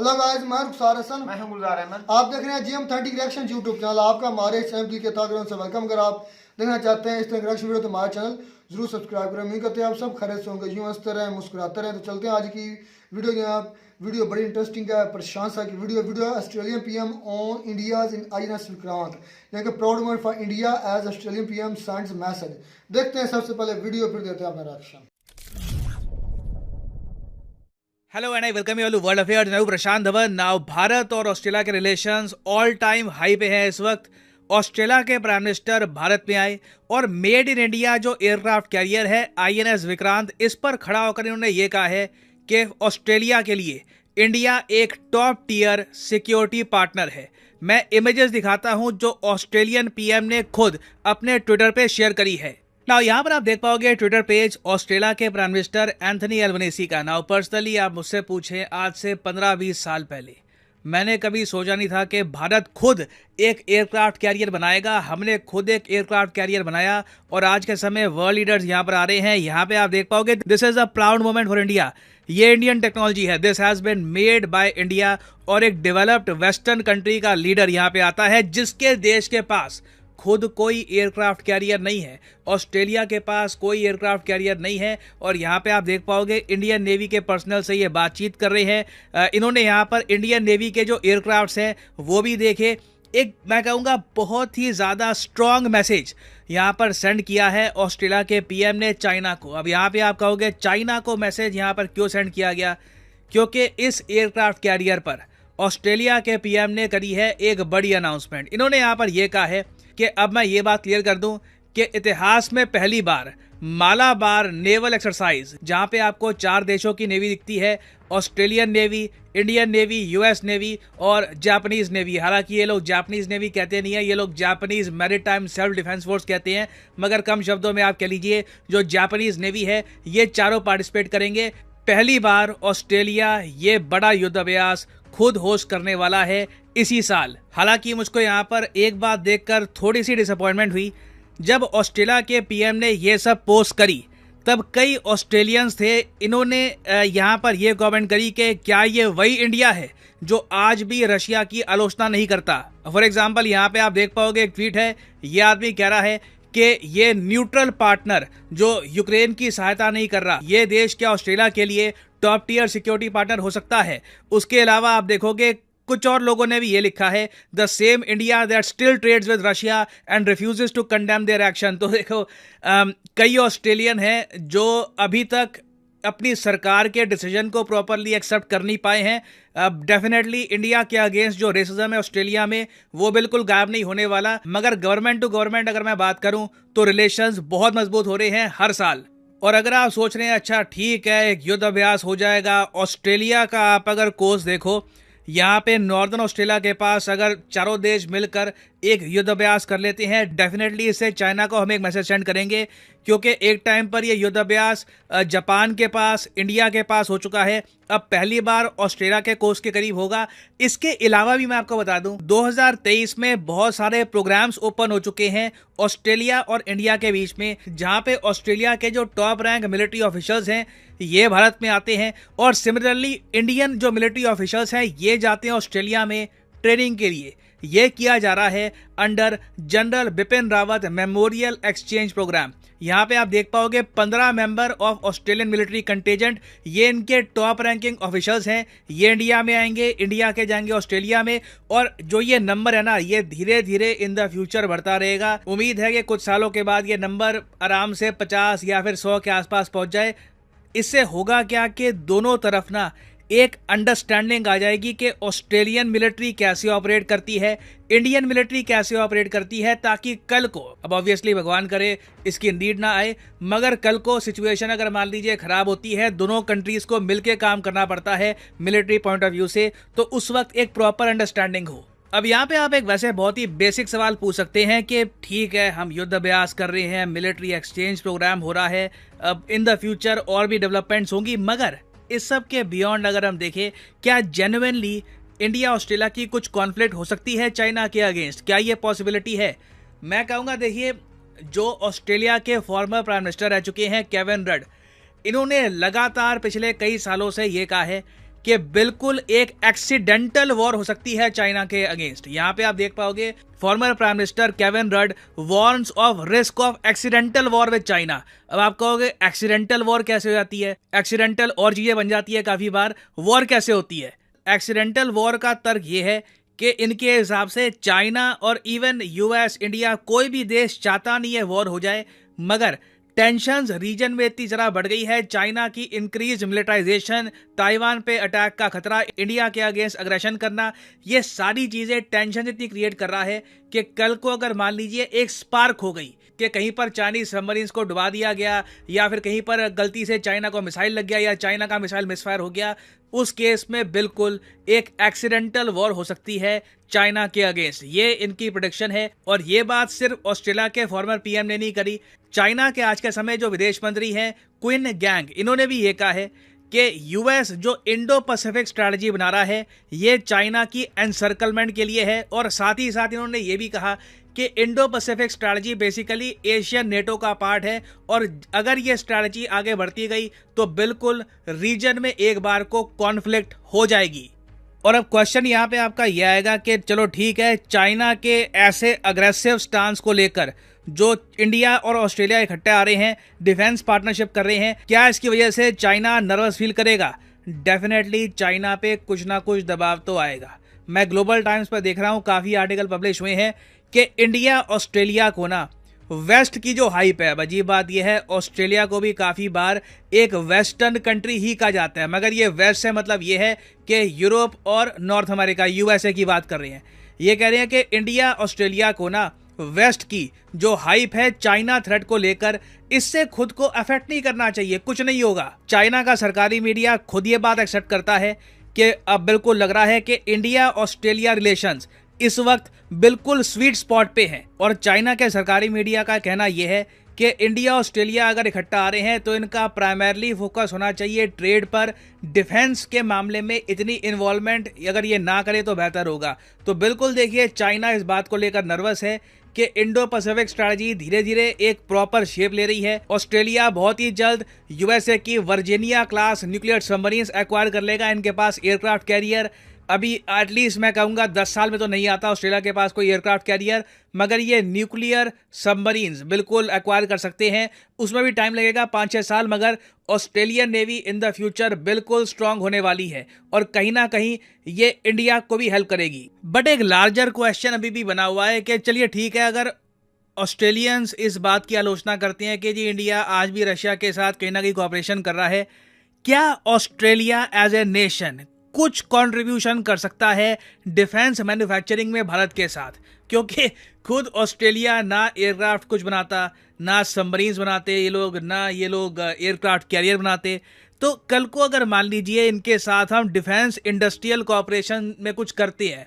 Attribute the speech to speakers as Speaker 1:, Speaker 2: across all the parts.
Speaker 1: Hello guys, मैं रुखसार हसन।
Speaker 2: मैं हूं गुलजार अहमद।
Speaker 1: आप देख रहे हैं GM30 रिएक्शन यूट्यूब चैनल। आपका हमारे चैनल के तौर से वेलकम। अगर आप देखना चाहते हैं इस तरह रिएक्शन वीडियो तो हमारा चैनल जरूर सब्सक्राइब करें। उम्मीद करते हैं आप सब खैरियत से होंगे, यूँ हंसते रहें मुस्कुराते रहें। तो चलते हैं आज की वीडियो की। आप वीडियो बड़ी इंटरेस्टिंग है। प्रशांत सा की video Australian PM on India's in INS Vikrant, यानी कि proud moment for India as Australian PM sends message. देखते हैं सबसे पहले वीडियो, फिर देते हैं अपना reaction.
Speaker 3: Hello and I welcome you all to world affairs. मैं हूं प्रशांत धवन। नाउ भारत और ऑस्ट्रेलिया के रिलेशंस ऑल टाइम हाई पे हैं इस वक्त। ऑस्ट्रेलिया के प्राइम मिनिस्टर भारत में आए और मेड इन इंडिया जो एयरक्राफ्ट कैरियर है INS विक्रांत, इस पर खड़ा होकर इन्होंने ये कहा है कि ऑस्ट्रेलिया के लिए इंडिया एक टॉप टियर सिक्योरिटी पार्टनर है। मैं इमेजेस दिखाता हूं जो ऑस्ट्रेलियन PM ने खुद अपने ट्विटर पे शेयर करी है। नाउ यहाँ पर आप देख पाओगे ट्विटर पेज ऑस्ट्रेलिया के प्राइम मिनिस्टर एंथनी एल्बनीसी का। नाउ पर्सनली आप मुझसे पूछें, आज से 15-20 साल पहले मैंने कभी सोचा नहीं था कि भारत खुद एक एयरक्राफ्ट कैरियर बनाएगा। हमने खुद एक एयरक्राफ्ट कैरियर बनाया और आज के समय वर्ल्ड लीडर्स यहाँ पर आ रहे हैं। यहाँ पे आप देख पाओगे this is a proud moment for India. ये इंडियन टेक्नोलॉजी है, this has been made by India. और एक डेवलप्ड वेस्टर्न कंट्री का लीडर यहाँ पे आता है जिसके देश के पास खुद कोई एयरक्राफ्ट कैरियर नहीं है। ऑस्ट्रेलिया के पास कोई एयरक्राफ्ट कैरियर नहीं है। और यहाँ पे आप देख पाओगे इंडियन नेवी के पर्सनल से ये बातचीत कर रहे हैं। इन्होंने यहाँ पर इंडियन नेवी के जो एयरक्राफ्ट्स हैं वो भी देखे। एक मैं कहूँगा बहुत ही ज़्यादा स्ट्रॉन्ग मैसेज यहाँ पर सेंड किया है ऑस्ट्रेलिया के PM ने चाइना को। अब यहाँ पे आप कहोगे चाइना को मैसेज यहाँ पर क्यों सेंड किया गया? क्योंकि इस एयरक्राफ्ट कैरियर पर ऑस्ट्रेलिया के PM ने करी है एक बड़ी अनाउंसमेंट। इन्होंने यहाँ पर यह कहा है कि अब मैं ये बात क्लियर कर दूं कि इतिहास में पहली बार मालाबार नेवल एक्सरसाइज, जहां पे आपको 4 देशों की नेवी दिखती है, Australian navy, Indian navy, US navy और जापानीज नेवी। हालांकि ये लोग जापानीज नेवी कहते नहीं है, ये लोग Japanese maritime self defence force कहते हैं। मगर कम शब्दों में आप कह लीजिए जो जापानीज नेवी है ये चारों पार्टिसिपेट करेंगे। पहली बार ऑस्ट्रेलिया ये बड़ा युद्ध अभ्यास खुद होस्ट करने वाला है इसी साल। हालांकि मुझको यहाँ पर एक बात देखकर थोड़ी सी डिसअपॉइंटमेंट हुई। जब ऑस्ट्रेलिया के PM ने ये सब पोस्ट करी तब कई ऑस्ट्रेलियंस थे, इन्होंने यहाँ पर यह कमेंट करी कि क्या ये वही इंडिया है जो आज भी रशिया की आलोचना नहीं करता। फॉर एग्जाम्पल यहाँ पे आप देख पाओगे एक ट्वीट है, ये आदमी कह रहा है कि ये न्यूट्रल पार्टनर जो यूक्रेन की सहायता नहीं कर रहा, ये देश क्या ऑस्ट्रेलिया के लिए टॉप टियर सिक्योरिटी पार्टनर हो सकता है? उसके अलावा आप देखोगे कुछ और लोगों ने भी ये लिखा है, the same India that still trades with Russia and refuses to condemn their action. तो देखो कई ऑस्ट्रेलियन हैं जो अभी तक अपनी सरकार के डिसीजन को प्रॉपरली एक्सेप्ट कर नहीं पाए हैं। अब डेफिनेटली इंडिया के अगेंस्ट जो रेसिज्म है ऑस्ट्रेलिया में वो बिल्कुल गायब नहीं होने वाला। मगर गवर्नमेंट टू गवर्नमेंट अगर मैं बात करूं तो रिलेशंस बहुत मजबूत हो रहे हैं हर साल। और अगर आप सोच रहे हैं अच्छा ठीक है एक युद्ध अभ्यास हो जाएगा, ऑस्ट्रेलिया का आप अगर कोर्स देखो, यहाँ पे नॉर्दर्न ऑस्ट्रेलिया के पास अगर चारों देश मिलकर एक युद्ध अभ्यास कर लेते हैं, डेफिनेटली इससे चाइना को हम एक मैसेज सेंड करेंगे। क्योंकि एक टाइम पर ये युद्ध अभ्यास जापान के पास, इंडिया के पास हो चुका है, अब पहली बार ऑस्ट्रेलिया के कोस्ट के करीब होगा। इसके अलावा भी मैं आपको बता दूं 2023 में बहुत सारे प्रोग्राम्स ओपन हो चुके हैं ऑस्ट्रेलिया और इंडिया के बीच में, जहां पे ऑस्ट्रेलिया के जो टॉप रैंक मिलिट्री ऑफिसर्स हैं ये भारत में आते हैं और सिमिलरली इंडियन जो मिलिट्री ऑफिसर्स हैं ये जाते हैं ऑस्ट्रेलिया में ट्रेनिंग के लिए। ये किया जा रहा है under general Bipin Rawat memorial exchange program. यहाँ पे आप देख पाओगे 15 member of Australian military contingent, ये इनके टॉप रैंकिंग ऑफिसर्स हैं। ये इंडिया में आएंगे, इंडिया के जाएंगे ऑस्ट्रेलिया में। और जो ये नंबर है ना ये धीरे धीरे इन द फ्यूचर बढ़ता रहेगा। उम्मीद है कि कुछ सालों के बाद ये नंबर आराम से 50 या फिर 100 के आसपास पहुंच जाए। इससे होगा क्या कि दोनों तरफ ना एक अंडरस्टैंडिंग आ जाएगी कि ऑस्ट्रेलियन मिलिट्री कैसे ऑपरेट करती है, इंडियन मिलिट्री कैसे ऑपरेट करती है, ताकि कल को, अब ऑब्वियसली भगवान करे इसकी नीड ना आए, मगर कल को सिचुएशन अगर मान लीजिए खराब होती है, दोनों कंट्रीज को मिलकर काम करना पड़ता है मिलिट्री पॉइंट ऑफ व्यू से, तो उस वक्त एक प्रॉपर अंडरस्टैंडिंग हो। अब यहाँ पे आप एक वैसे बहुत ही बेसिक सवाल पूछ सकते हैं कि ठीक है हम युद्ध अभ्यास कर रहे हैं, मिलिट्री एक्सचेंज प्रोग्राम हो रहा है, अब इन द फ्यूचर और भी डेवलपमेंट्स होंगी, मगर इस सब के बियॉन्ड अगर हम देखें क्या जेन्युइनली इंडिया ऑस्ट्रेलिया की कुछ कॉन्फ्लिक्ट हो सकती है चाइना के अगेंस्ट? क्या ये पॉसिबिलिटी है? मैं कहूँगा देखिए जो ऑस्ट्रेलिया के फॉर्मर प्राइम मिनिस्टर रह चुके हैं केविन रड, इन्होंने लगातार पिछले कई सालों से ये कहा है कि बिल्कुल एक एक्सीडेंटल वॉर हो सकती है चाइना के अगेंस्ट। यहाँ पे आप देख पाओगे former prime minister Kevin Rudd warns of risk of accidental war with China. अब आप कहोगे एक्सीडेंटल वॉर कैसे हो जाती है, एक्सीडेंटल और चीजें बन जाती है काफी बार, वॉर कैसे होती है? एक्सीडेंटल वॉर का तर्क ये है कि इनके हिसाब से चाइना और इवन यूएस, इंडिया, कोई भी देश चाहता नहीं है वॉर हो जाए, मगर टेंशंस रीजन में इतनी जरा बढ़ गई है, चाइना की इंक्रीज मिलिटराइजेशन, ताइवान पे अटैक का खतरा, इंडिया के अगेंस्ट अग्रेशन करना, ये सारी चीजें टेंशन इतनी क्रिएट कर रहा है कि कल को अगर मान लीजिए एक स्पार्क हो गई कि कहीं पर चाइनीज सबमरीन्स को डुबा दिया गया या फिर कहीं पर गलती से चाइना को मिसाइल लग गया या चाइना का मिसाइल मिसफायर हो गया, उस केस में बिल्कुल एक एक्सीडेंटल वॉर हो सकती है चाइना के अगेंस्ट। ये इनकी प्रेडिक्शन है और ये बात सिर्फ ऑस्ट्रेलिया के फॉर्मर पीएम ने नहीं करी, चाइना के आज के समय जो विदेश मंत्री हैं क्विन गैंग, इन्होंने भी ये कहा है कि यूएस जो इंडो पैसिफिक स्ट्रैटेजी बना रहा है ये चाइना की एनसर्कलमेंट के लिए है। और साथ ही साथ इन्होंने ये भी कहा कि Indo Pacific strategy basically Asian NATO का पार्ट है और अगर ये स्ट्रैटेजी आगे बढ़ती गई तो बिल्कुल रीजन में एक बार को कॉन्फ्लिक्ट हो जाएगी। और अब क्वेश्चन यहाँ पे आपका यह आएगा कि चलो ठीक है, चाइना के ऐसे अग्रेसिव स्टांस को लेकर जो इंडिया और ऑस्ट्रेलिया इकट्ठे आ रहे हैं, डिफेंस पार्टनरशिप कर रहे हैं, क्या इसकी वजह से चाइना नर्वस फील करेगा? डेफिनेटली चाइना पे कुछ ना कुछ दबाव तो आएगा। मैं ग्लोबल टाइम्स पर देख रहा हूँ, काफ़ी आर्टिकल पब्लिश हुए हैं कि इंडिया ऑस्ट्रेलिया को ना वेस्ट की जो हाइप है, अजीब बात यह है ऑस्ट्रेलिया को भी काफ़ी बार एक वेस्टर्न कंट्री ही कहा जाता है, मगर ये वेस्ट से मतलब ये है कि यूरोप और नॉर्थ अमेरिका, यूएसए की बात कर रहे हैं। ये कह रहे हैं कि इंडिया ऑस्ट्रेलिया को ना वेस्ट की जो हाइप है चाइना थ्रेट को लेकर, इससे खुद को अफेक्ट नहीं करना चाहिए, कुछ नहीं होगा। चाइना का सरकारी मीडिया खुद ये बात एक्सेप्ट करता है कि अब बिल्कुल लग रहा है कि इंडिया ऑस्ट्रेलिया रिलेशंस इस वक्त बिल्कुल स्वीट स्पॉट पे हैं। और चाइना के सरकारी मीडिया का कहना यह है कि इंडिया ऑस्ट्रेलिया अगर इकट्ठा आ रहे हैं तो इनका प्राइमरली फोकस होना चाहिए ट्रेड पर, डिफेंस के मामले में इतनी इन्वॉल्वमेंट अगर ये ना करे तो बेहतर होगा। तो बिल्कुल देखिए चाइना इस बात को लेकर नर्वस है कि इंडो पैसिफिक स्ट्रैटेजी धीरे धीरे एक प्रॉपर शेप ले रही है। ऑस्ट्रेलिया बहुत ही जल्द यूएसए की Virginia class nuclear submarines acquire कर लेगा, इनके पास एयरक्राफ्ट कैरियर अभी एटलीस्ट मैं कहूँगा 10 साल में तो नहीं आता ऑस्ट्रेलिया के पास कोई एयरक्राफ्ट कैरियर, मगर ये न्यूक्लियर सबमरीन्स बिल्कुल एक्वायर कर सकते हैं। उसमें भी टाइम लगेगा 5-6 साल, मगर Australian navy in the future बिल्कुल स्ट्रांग होने वाली है और कहीं ना कहीं ये इंडिया को भी हेल्प करेगी। बट एक लार्जर क्वेश्चन अभी भी बना हुआ है कि चलिए ठीक है, अगर ऑस्ट्रेलियंस इस बात की आलोचना करते हैं कि जी इंडिया आज भी रशिया के साथ कहीं ना कहीं कोऑपरेशन कर रहा है, क्या ऑस्ट्रेलिया एज ए नेशन कुछ कंट्रीब्यूशन कर सकता है डिफेंस मैन्युफैक्चरिंग में भारत के साथ? क्योंकि खुद ऑस्ट्रेलिया ना एयरक्राफ्ट कुछ बनाता, ना सबमरीन्स बनाते ये लोग, ना ये लोग एयरक्राफ्ट कैरियर बनाते। तो कल को अगर मान लीजिए इनके साथ हम डिफेंस इंडस्ट्रियल कोऑपरेशन में कुछ करते हैं,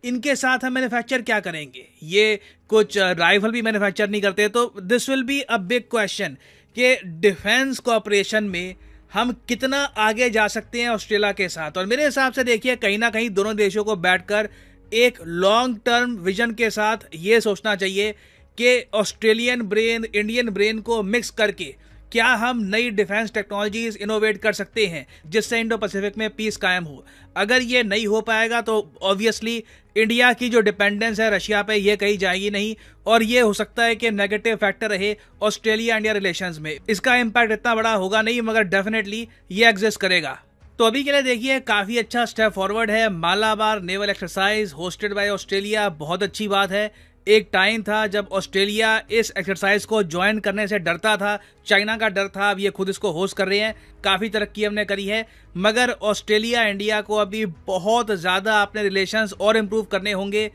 Speaker 3: इनके साथ हम मैन्युफैक्चर क्या करेंगे? ये कुछ राइफल भी मैन्युफैक्चर नहीं करते, तो this will be a big question कि डिफेंस कोऑपरेशन में हम कितना आगे जा सकते हैं ऑस्ट्रेलिया के साथ। और मेरे हिसाब से देखिए कहीं ना कहीं दोनों देशों को बैठकर एक लॉन्ग टर्म विजन के साथ ये सोचना चाहिए कि ऑस्ट्रेलियन ब्रेन इंडियन ब्रेन को मिक्स करके क्या हम नई डिफेंस टेक्नोलॉजीज इनोवेट कर सकते हैं जिससे इंडो पैसिफिक में पीस कायम हो। अगर ये नहीं हो पाएगा तो ऑब्वियसली इंडिया की जो डिपेंडेंस है रशिया पे ये कहीं जाएगी नहीं और ये हो सकता है कि नेगेटिव फैक्टर रहे ऑस्ट्रेलिया इंडिया रिलेशंस में। इसका इम्पैक्ट इतना बड़ा होगा नहीं, मगर डेफिनेटली ये एग्जिस्ट करेगा। तो अभी के लिए देखिए काफ़ी अच्छा स्टेप फॉरवर्ड है। Malabar naval exercise hosted by Australia, बहुत अच्छी बात है। एक टाइम था जब ऑस्ट्रेलिया इस एक्सरसाइज को ज्वाइन करने से डरता था, चाइना का डर था, अब ये खुद इसको होस्ट कर रहे हैं। काफ़ी तरक्की हमने करी है, मगर ऑस्ट्रेलिया इंडिया को अभी बहुत ज़्यादा अपने रिलेशंस और इम्प्रूव करने होंगे,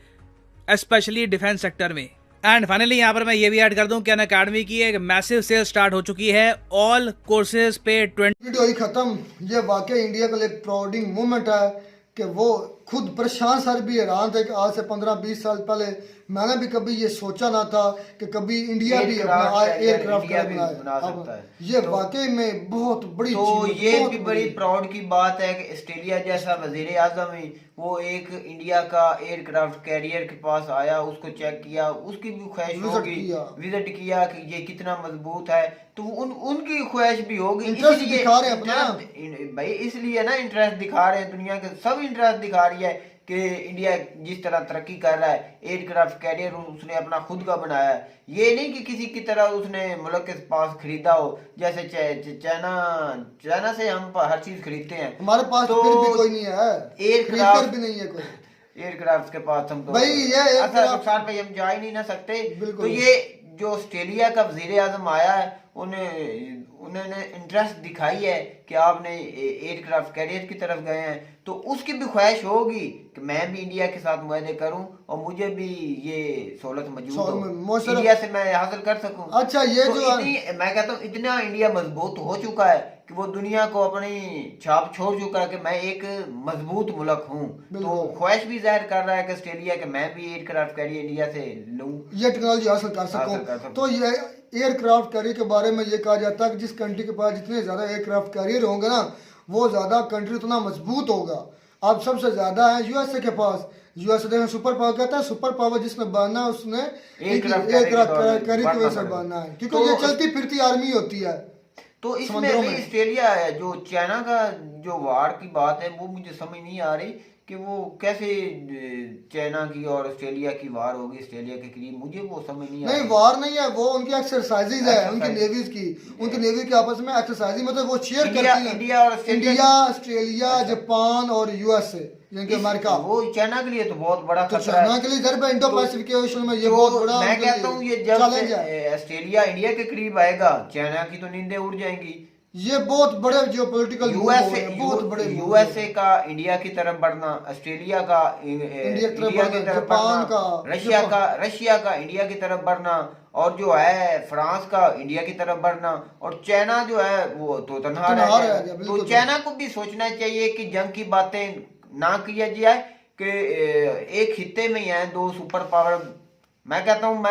Speaker 3: स्पेशली डिफेंस सेक्टर में। एंड फाइनली यहाँ पर मैं ये भी ऐड कर दूं कि अनअकैडमी की एक मैसिव सेल स्टार्ट हो चुकी है। ऑल कोर्सेज पे 20
Speaker 1: वीडियो ही खत्म। ये वाकई इंडिया के लिए प्राउडिंग मोमेंट है कि वो खुद प्रशांत सर भी हैरान थे कि आज से 15-20 साल पहले मैंने भी कभी ये सोचा ना था कि कभी इंडिया भी अपना एयरक्राफ्ट
Speaker 2: इंडिया भी
Speaker 1: बनाए।
Speaker 2: बना सकता है।
Speaker 1: ये वाकई में बहुत बड़ी
Speaker 2: तो
Speaker 1: चीज,
Speaker 2: ये
Speaker 1: बहुत
Speaker 2: भी बड़ी प्राउड की बात है कि ऑस्ट्रेलिया जैसा वजीर आजम ही वो एक इंडिया का एयरक्राफ्ट कैरियर के पास आया, उसको चेक किया, उसकी भी ख्वाहिश होगी, विजिट किया कि ये कितना मजबूत है, तो उनकी ख्वाहिश भी होगी,
Speaker 1: इंटरेस्ट दिखा रहे हैं अपना
Speaker 2: भाई, इसलिए ना इंटरेस्ट दिखा रहे हैं, दुनिया के सब इंटरेस्ट दिखा रही है कि इंडिया जिस तरह तरक्की कर रहा है, एयरक्राफ्ट कैरियर उसने अपना खुद का बनाया है, ये नहीं कि किसी की तरह उसने मुल्क के पास खरीदा हो, जैसे चाइना से हम हर चीज खरीदते हैं,
Speaker 1: हमारे पास
Speaker 2: तो
Speaker 1: फिर भी कोई नहीं है,
Speaker 2: एयरक्राफ्ट
Speaker 1: भी नहीं है कोई
Speaker 2: एयरक्राफ्ट के पास हम तो
Speaker 1: भाई ये
Speaker 2: नुकसान पे हम जा ही नहीं ना सकते। तो ये जो ऑस्ट्रेलिया का वजीर आजम आया है उन्होंने इंटरेस्ट दिखाई है कि आपने एयरक्राफ्ट कैरियर की तरफ गए हैं, तो उसकी भी ख्वाहिश होगी कि मैं भी इंडिया के साथ मुआहदे करूं और मुझे भी ये सहूलत मौजूद हो, इंडिया से मैं हासिल कर सकूं।
Speaker 1: अच्छा ये
Speaker 2: तो
Speaker 1: जो
Speaker 2: मैं कहता हूँ इतना इंडिया मजबूत हो चुका है कि वो दुनिया को अपनी छाप छोड़ चुका है कि मैं एक मजबूत मुल्क हूँ, तो ख्वाहिश भी जाहिर कर रहा है कि ऑस्ट्रेलिया के मैं भी एयरक्राफ्ट कैरियर इंडिया से लूं,
Speaker 1: ये टेक्नोलॉजी हासिल कर सकूं। तो ये एयरक्राफ्ट कैरियर के बारे में ये कहा जाता है कि जिस कंट्री के पास जितने ज्यादा एयरक्राफ्ट कैरियर होंगे ना, वो ज्यादा कंट्री उतना मजबूत होगा। अब सबसे ज्यादा है यूएसए के पास, यूएसए देखो सुपर पावर कहता है, सुपर पावर जिसने बनना है उसने एयरक्राफ्ट कैरियर की वजह से बनना है, क्योंकि ये चलती फिरती आर्मी होती है।
Speaker 2: तो इसमें भी ऑस्ट्रेलिया है, जो चाइना का जो वार की बात है वो मुझे समझ नहीं आ रही कि वो कैसे चाइना की और ऑस्ट्रेलिया की वार होगी ऑस्ट्रेलिया के करीब, मुझे वो समझ नहीं आ रही।
Speaker 1: नहीं वार नहीं है, वो उनकी एक्सरसाइजेज है, उनकी नेवीज की, उनकी नेवी के आपस में एक्सरसाइज, मतलब वो शेयर करती है इंडिया, ऑस्ट्रेलिया, जापान और यूएसए यानी कि अमेरिका।
Speaker 2: वो चाइना के लिए तो बहुत बड़ा
Speaker 1: तो
Speaker 2: खतरा है,
Speaker 1: चाइना के लिए इधर पे इंडो पैसिफिक में ये बहुत बड़ा,
Speaker 2: मैं कहता हूँ ये जब ऑस्ट्रेलिया इंडिया के करीब आएगा चाइना की तो नींदें उड़ जाएंगी।
Speaker 1: ये बहुत बड़े जियोपॉलिटिकल बहुत बड़े
Speaker 2: यूएसए का इंडिया की तरफ बढ़ना, ऑस्ट्रेलिया का इंडिया की तरफ बढ़ना, रशिया का इंडिया की तरफ बढ़ना, और जो है फ्रांस का इंडिया की तरफ बढ़ना, और चाइना जो है वो तो तनहा रह गया। तो चाइना को भी सोचना चाहिए कि जंग की बातें ना किया जाए कि एक हिस्से में ही है दो सुपर पावर। मैं कहता हूँ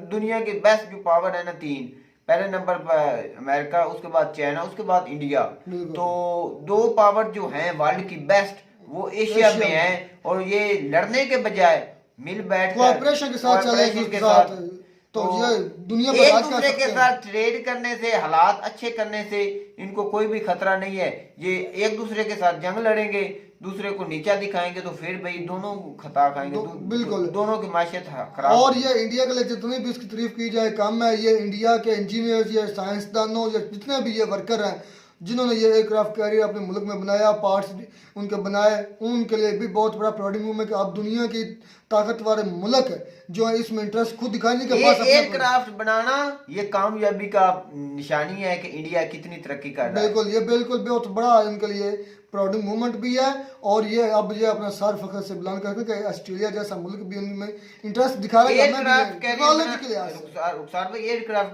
Speaker 2: दुनिया की बेस्ट जो पावर है ना तीन, पहले नंबर पर अमेरिका, उसके बाद चाइना, उसके बाद इंडिया, तो दो पावर जो हैं वर्ल्ड की बेस्ट वो एशिया में हैं, और ये लड़ने के बजाय मिल बैठ
Speaker 1: कोऑपरेशन के साथ तो ये दुनिया
Speaker 2: एक दूसरे के साथ ट्रेड करने से, हालात अच्छे करने से इनको कोई भी खतरा नहीं है। ये एक दूसरे के साथ जंग लड़ेंगे, दूसरे को नीचा दिखाएंगे तो फिर भाई दोनों खता खाएंगे,
Speaker 1: बिल्कुल
Speaker 2: दोनों की माशियत खराब।
Speaker 1: और ये इंडिया के लिए जितनी भी इसकी तारीफ की जाए कम है। ये इंडिया के इंजीनियर्स या साइंसदानों या जितने भी ये वर्कर हैं जिन्होंने ये एयरक्राफ्ट कैरियर अपने मुल्क में बनाया, पार्ट्स उनके बनाए, उनके लिए भी बहुत बड़ा प्राउड मूवमेंट है कि अब दुनिया की ताकतवर मुल्क जो है इसमें इंटरेस्ट खुद दिखाने के पास
Speaker 2: एयरक्राफ्ट बनाना ये कामयाबी का निशानी है कि इंडिया कितनी तरक्की कर रहा है।
Speaker 1: बिल्कुल, ये बिल्कुल बहुत बड़ा इनके लिए प्राउड मूवमेंट भी है। और ये अब ये अपना सर फखर से बुलंद करके कि ऑस्ट्रेलिया जैसा मुल्क भी उनमें इंटरेस्ट दिखा रहा है।
Speaker 2: एयरक्राफ्ट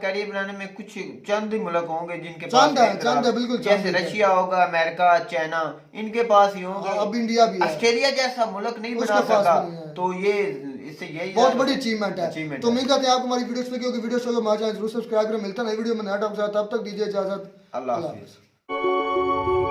Speaker 2: कैरियर बनाने में कुछ चंद ही मुल्क होंगे जिनके पास,
Speaker 1: बिल्कुल
Speaker 2: जैसे रशिया होगा, अमेरिका, चाइना, इनके पास ही होंगे।
Speaker 1: अब इंडिया भी
Speaker 2: ऑस्ट्रेलिया जैसा मुल्क नहीं बना सका, तो ये इससे यही
Speaker 1: बहुत बड़ी अचीवमेंट है। तो उम्मीद करते हैं आपको हमारी वीडियो अच्छी लगी, वीडियो को हमारे चैनल जरूर सब्सक्राइब करें। मिलता है नई वीडियो में नया टॉपिक के साथ, तब तक दीजिए इजाजत,
Speaker 2: अल्लाह हाफिज़।